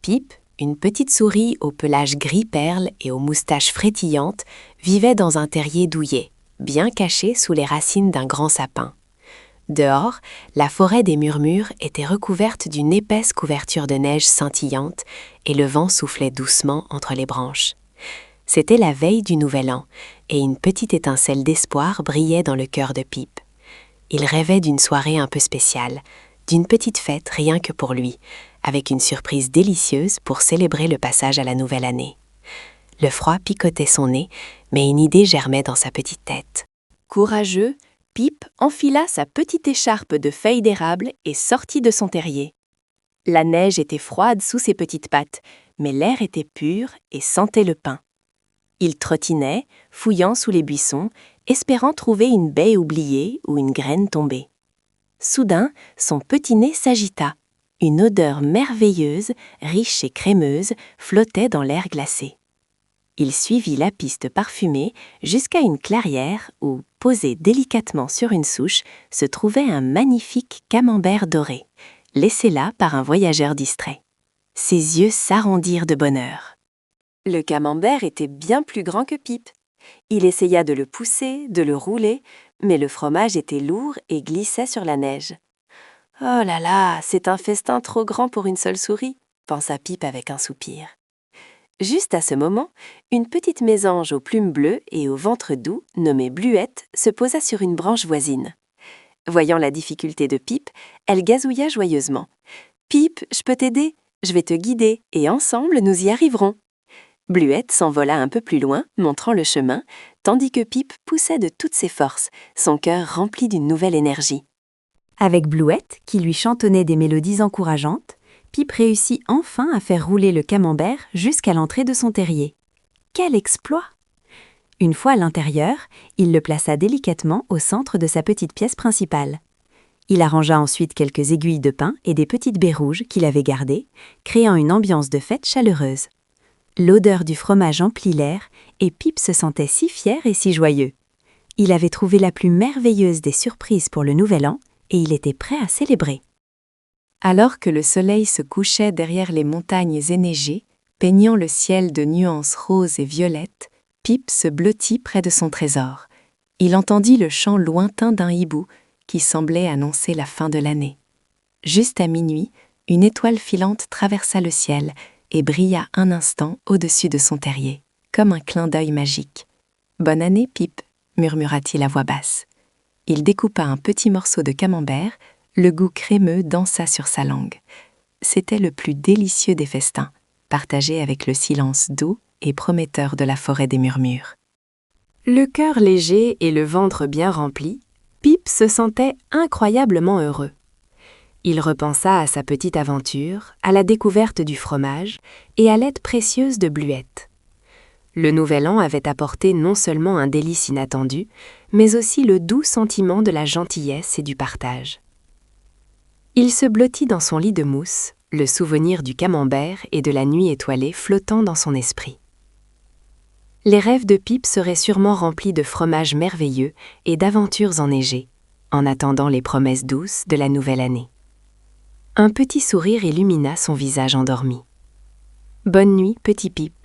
Pip, une petite souris au pelage gris perle et aux moustaches frétillantes, vivait dans un terrier douillet, bien caché sous les racines d'un grand sapin. Dehors, la forêt des murmures était recouverte d'une épaisse couverture de neige scintillante et le vent soufflait doucement entre les branches. C'était la veille du Nouvel An et une petite étincelle d'espoir brillait dans le cœur de Pip. Il rêvait d'une soirée un peu spéciale, d'une petite fête rien que pour lui, avec une surprise délicieuse pour célébrer le passage à la nouvelle année. Le froid picotait son nez, mais une idée germait dans sa petite tête. Courageux, Pip enfila sa petite écharpe de feuilles d'érable et sortit de son terrier. La neige était froide sous ses petites pattes, mais l'air était pur et sentait le pin. Il trottinait, fouillant sous les buissons, espérant trouver une baie oubliée ou une graine tombée. Soudain, son petit nez s'agita. Une odeur merveilleuse, riche et crémeuse, flottait dans l'air glacé. Il suivit la piste parfumée jusqu'à une clairière où, posé délicatement sur une souche, se trouvait un magnifique camembert doré, laissé là par un voyageur distrait. Ses yeux s'arrondirent de bonheur. Le camembert était bien plus grand que Pip. Il essaya de le pousser, de le rouler, mais le fromage était lourd et glissait sur la neige. « Oh là là, c'est un festin trop grand pour une seule souris », pensa Pip avec un soupir. Juste à ce moment, une petite mésange aux plumes bleues et au ventre doux, nommée Bluette, se posa sur une branche voisine. Voyant la difficulté de Pip, elle gazouilla joyeusement. « Pip, je peux t'aider, je vais te guider, et ensemble nous y arriverons. » Bluette s'envola un peu plus loin, montrant le chemin, tandis que Pip poussait de toutes ses forces, son cœur rempli d'une nouvelle énergie. Avec Bluette, qui lui chantonnait des mélodies encourageantes, Pip réussit enfin à faire rouler le camembert jusqu'à l'entrée de son terrier. Quel exploit! Une fois à l'intérieur, il le plaça délicatement au centre de sa petite pièce principale. Il arrangea ensuite quelques aiguilles de pin et des petites baies rouges qu'il avait gardées, créant une ambiance de fête chaleureuse. L'odeur du fromage emplit l'air et Pip se sentait si fier et si joyeux. Il avait trouvé la plus merveilleuse des surprises pour le Nouvel An et il était prêt à célébrer. Alors que le soleil se couchait derrière les montagnes enneigées, peignant le ciel de nuances roses et violettes, Pip se blottit près de son trésor. Il entendit le chant lointain d'un hibou qui semblait annoncer la fin de l'année. Juste à minuit, une étoile filante traversa le ciel et brilla un instant au-dessus de son terrier, comme un clin d'œil magique. « Bonne année, Pip » murmura-t-il à voix basse. Il découpa un petit morceau de camembert, le goût crémeux dansa sur sa langue. C'était le plus délicieux des festins, partagé avec le silence doux et prometteur de la forêt des murmures. Le cœur léger et le ventre bien rempli, Pip se sentait incroyablement heureux. Il repensa à sa petite aventure, à la découverte du fromage et à l'aide précieuse de Bluette. Le Nouvel An avait apporté non seulement un délice inattendu, mais aussi le doux sentiment de la gentillesse et du partage. Il se blottit dans son lit de mousse, le souvenir du camembert et de la nuit étoilée flottant dans son esprit. Les rêves de Pip seraient sûrement remplis de fromages merveilleux et d'aventures enneigées, en attendant les promesses douces de la nouvelle année. Un petit sourire illumina son visage endormi. « Bonne nuit, petit Pip »